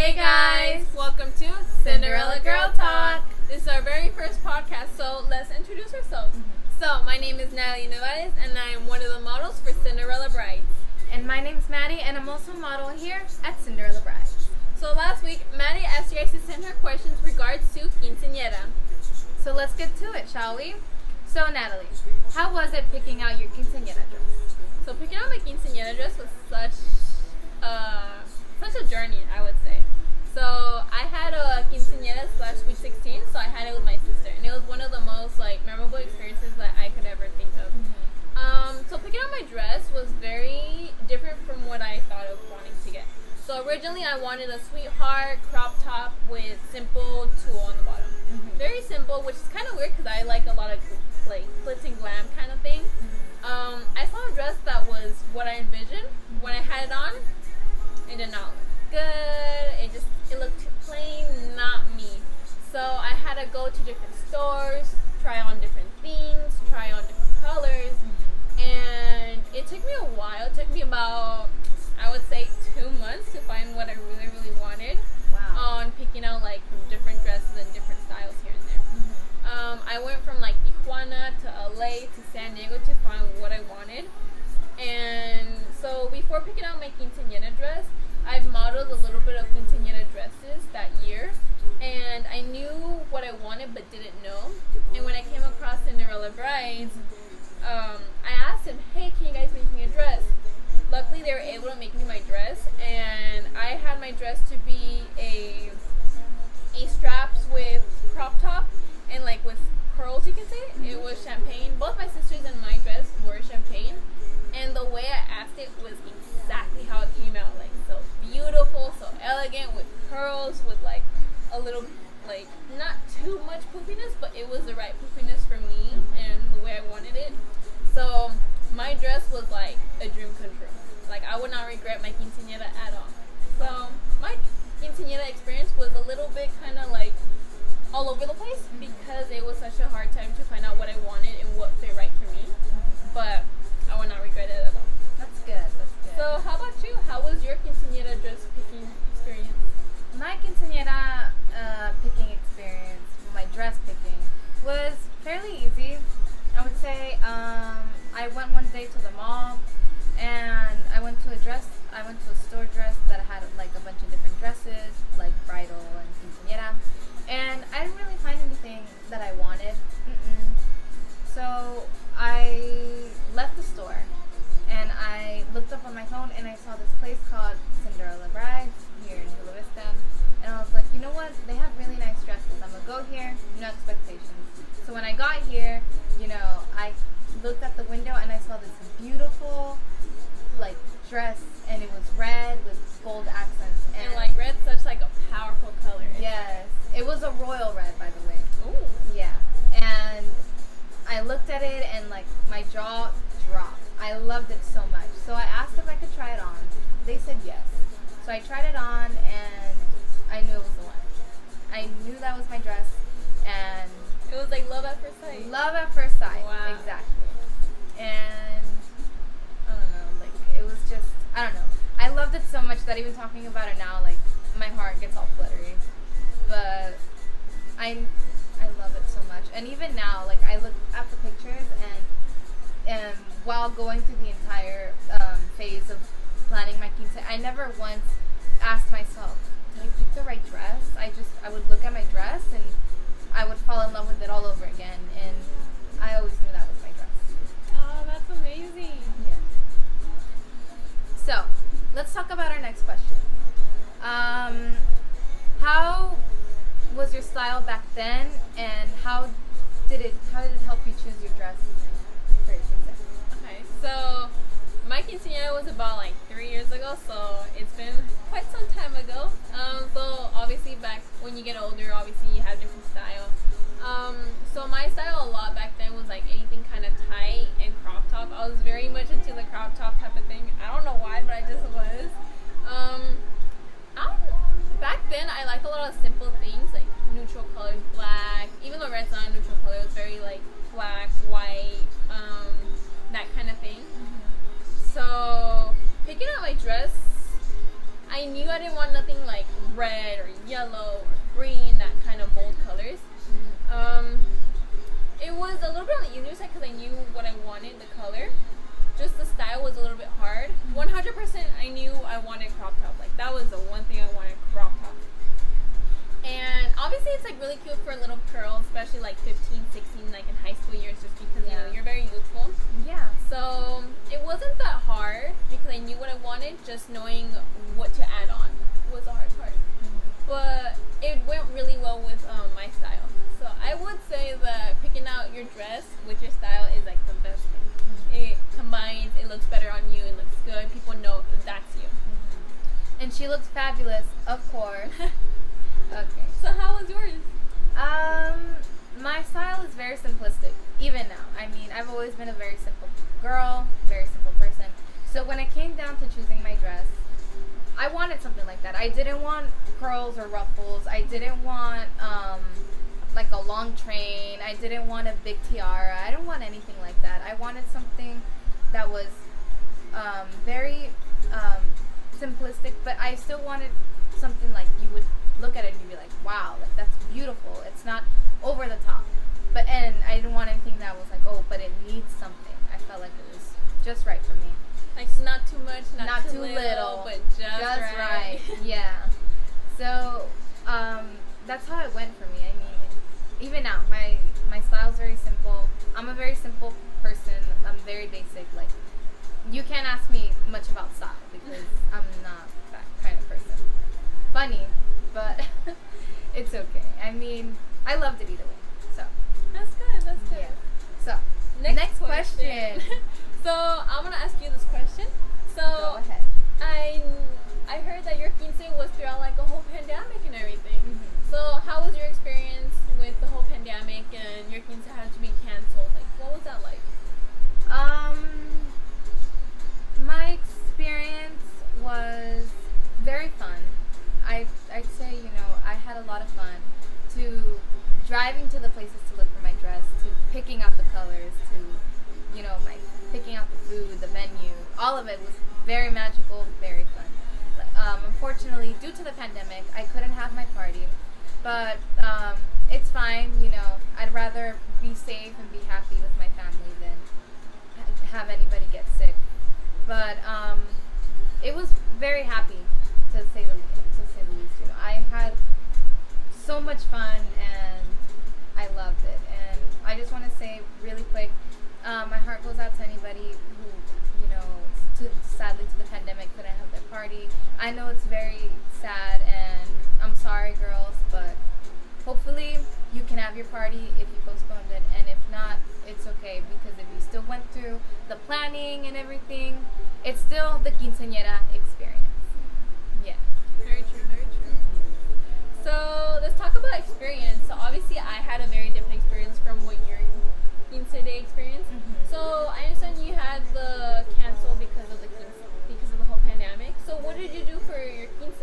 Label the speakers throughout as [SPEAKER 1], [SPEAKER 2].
[SPEAKER 1] Hey guys, welcome to Cynderella Girl Talk. This is our very first podcast, so let's introduce ourselves. So, my name is Natalie Nevares, and I am one of the models for Cynderella Brides.
[SPEAKER 2] And my name's Maddie, and I'm also a model here at Cynderella Brides.
[SPEAKER 1] So last week, Maddie asked you guys to send her questions regards to Quinceanera.
[SPEAKER 2] So let's get to it, shall we? So Natalie, how was it picking out your quinceañera dress?
[SPEAKER 1] So picking out my quinceañera dress was such a journey, I would say. So I had a quinceañera / sweet 16, so I had it with my sister, and it was one of the most memorable experiences that I could ever think of. So picking out my dress was very different from what I thought of wanting to get. So originally I wanted a sweetheart crop top with simple tulle on the bottom. Very simple, which is kind of weird because I like a lot of glitz and glam kind of thing. I saw a dress that was what I envisioned. When I had it on, it did not look good. It looked too plain, not me. So I had to go to different stores, try on different themes, try on different colors, and it took me a while. It took me about, I would say, 2 months to find what I really, really wanted.
[SPEAKER 2] Wow.
[SPEAKER 1] On picking out different dresses and different styles here and there. I went from Tijuana to LA to San Diego to find what I wanted. And so before picking out my quinceañera dress, I've modeled a little bit of quinceañera dresses that year, and I knew what I wanted but didn't know. And when I came across Cynderella Brides, I asked him, hey, can you guys make me a dress? Luckily, they were able to make me my dress, and I had my dress to be a straps with crop top and with curls, you can say. It was champagne. Both my sisters and my dress were champagne, and the way I asked it was exactly how it came out. So beautiful, so elegant, with curls, with a little not too much poofiness, but it was the right poofiness for me and the way I wanted it. So my dress was a dream come true. I would not regret my quinceañera at all. So my quinceañera experience was a little bit kind of all over the place because it was such a hard time to find out what I wanted and what fit right for me. But I would not regret it at all.
[SPEAKER 2] That's good.
[SPEAKER 1] So how about you? How was your quinceañera dress picking experience?
[SPEAKER 2] My quinceañera picking experience, my dress picking, was fairly easy. I would say I went one day to the mall, and I went to a store dress that had a bunch of different dresses, bridal and quinceañera, and I didn't really find anything that I wanted. So I left the store, and I looked up on my phone, and I saw this place called Cynderella Brides here in Chula Vista, and I was like, you know what, they have really nice dresses. I'm gonna go here, no expectations. So when I got here, I looked at the window, and I saw this beautiful dress, and it was red with gold accents,
[SPEAKER 1] and red's such a powerful color.
[SPEAKER 2] Yes, it was a royal red, by the way.
[SPEAKER 1] Ooh.
[SPEAKER 2] Yeah, and I looked at it, and my jaw dropped. I loved it so much. So I asked if I could try it on. They said yes. So I tried it on, and I knew it was the one. I knew that was my dress, and
[SPEAKER 1] it was love at first sight.
[SPEAKER 2] Love at first sight.
[SPEAKER 1] Wow.
[SPEAKER 2] Exactly. And I don't know, it was just, I don't know. I loved it so much that even talking about it now, my heart gets all fluttery. But I love it so much. And even now, I look at the pictures, and while going through the entire phase of planning my quince, I never once asked myself, did I pick the right dress? I would look at my dress, and I would fall in love with it all over again, and I always knew that was my dress.
[SPEAKER 1] Oh, that's amazing.
[SPEAKER 2] Yeah. So, let's talk about our next question. How was your style back then, and how did it help you choose your dress for your quinceañera?
[SPEAKER 1] Okay, so my quinceañera was about 3 years ago, so it's been quite some time ago. So obviously back when you get older, obviously you have different style. So my style a lot back then was anything kind of tight and crop top. I was very much into the crop top type of thing. I don't know why, but I just was. Back then I liked a lot of simple things neutral colors, black. Even though red's not a neutral color, it was very black, white, that kind of thing. So picking out my dress, I knew I didn't want nothing red yellow, green, that kind of bold colors. It was a little bit on the easier side because I knew what I wanted, the color. Just the style was a little bit hard. 100% I knew I wanted crop top. Like, that was the one thing I wanted, crop top. And obviously it's like really cute for little girls, especially like 15, 16, like in high school years, just because you know you're very youthful.
[SPEAKER 2] Yeah.
[SPEAKER 1] So it wasn't that hard because I knew what I wanted. Just knowing what to add on was the hard part. But it went really well with my style. So I would say that picking out your dress with your style is like the best thing. It combines. It looks better on you. It looks good. People know that's you.
[SPEAKER 2] And she looks fabulous, of course. Okay.
[SPEAKER 1] So how was yours?
[SPEAKER 2] My style is very simplistic, even now. I mean, I've always been a very simple girl, very simple person. So when it came down to choosing my dress, I wanted something like that. I didn't want curls or ruffles. I didn't want like a long train. I didn't want a big tiara. I didn't want anything like that. I wanted something that was very simplistic, but I still wanted something like you would look at it and you'd be like, wow, like that's beautiful. It's not over the top. And I didn't want anything that was like, oh, but it needs something. I felt like it was just right for me.
[SPEAKER 1] Like not too much, not too little, but just right.
[SPEAKER 2] Yeah. So that's how it went for me. I mean, even now, my style's very simple. I'm a very simple person. I'm very basic. Like, you can't ask me much about style because I'm not that kind of person. Funny, but it's okay. I mean, I loved it either way. So
[SPEAKER 1] that's good. That's good.
[SPEAKER 2] Yeah. So next question.
[SPEAKER 1] So I'm gonna ask you this question. So
[SPEAKER 2] go ahead.
[SPEAKER 1] I heard that your quince was throughout like a whole pandemic and everything. So how was your experience with the whole pandemic and your quince had to be canceled? Like, what was that like?
[SPEAKER 2] My experience was very fun. I'd say, you know, I had a lot of fun to driving to the places to look for my dress, to picking out the colors, to, you know, picking out the food, the venue. All of it was very magical, very fun. Unfortunately, due to the pandemic, I couldn't have my party, but it's fine. You know, I'd rather be safe and be happy with my family than have anybody get sick. But it was very happy, to say the least. You know, I had so much fun and I loved it. And I just want to say really quick, my heart goes out to anybody who, you know, sadly to the pandemic couldn't have their party. I know it's very sad and I'm sorry, girls, but hopefully you can have your party if you postponed it, and if not, it's okay, because if you still went through the planning and everything, it's still the quinceañera experience. Yeah.
[SPEAKER 1] Very true, very true. So let's talk about experience. So obviously I had a very different experience from what your quince day experience. So I understand you had the cancel because of the whole pandemic. So what did you do for your quince?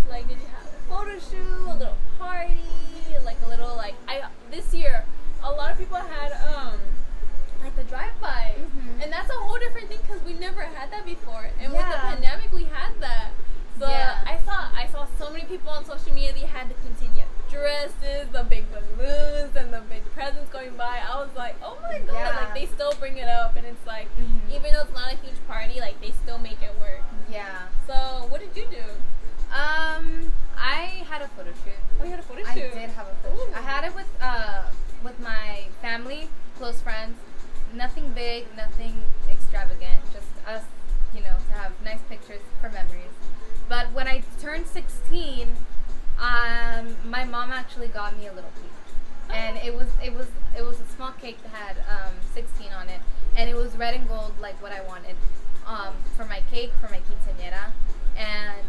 [SPEAKER 1] Like, did you have a photo shoot, a little party, like a little this year a lot of people had like the drive-by, and that's a whole different thing because we never had that before. And with the pandemic, we had that. So I saw so many people on social media. They had the quinceañera dresses, the big balloons, and the big presents going by. I was like, oh my god! Like, they still bring it up, and it's like, even though it's not a huge party, like they still make it work.
[SPEAKER 2] Yeah.
[SPEAKER 1] So what did you do?
[SPEAKER 2] I had a photo shoot.
[SPEAKER 1] Oh, you had a photo shoot?
[SPEAKER 2] I did have a photo shoot. I had it with my family, close friends. Nothing big, nothing extravagant. Just us, you know, to have nice pictures for memories. But when I turned 16, my mom actually got me a little cake, and it was a small cake that had 16 on it, and it was red and gold, like what I wanted for my cake, for my quinceañera. And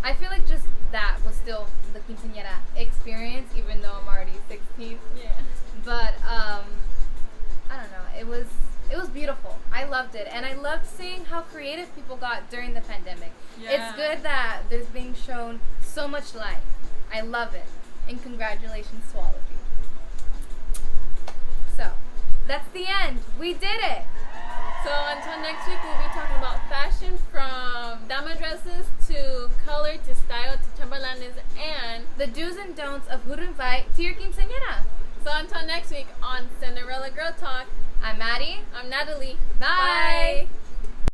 [SPEAKER 2] I feel like just that was still the quinceañera experience, even though I'm already 16.
[SPEAKER 1] Yeah.
[SPEAKER 2] But I don't know. It was beautiful. I loved it, and I loved seeing how creative people got during the pandemic.
[SPEAKER 1] Yeah.
[SPEAKER 2] It's good that there's being shown so much light. I love it, and congratulations to all of you. So that's the end. We did it.
[SPEAKER 1] So until next week, we'll be talking about fashion, from dama dresses to color to style to Timberland planes, and
[SPEAKER 2] the do's and don'ts of who to invite to your quinceañera.
[SPEAKER 1] So until next week on Cynderella Girl Talk,
[SPEAKER 2] I'm Maddie.
[SPEAKER 1] I'm Natalie.
[SPEAKER 2] Bye.
[SPEAKER 1] Bye.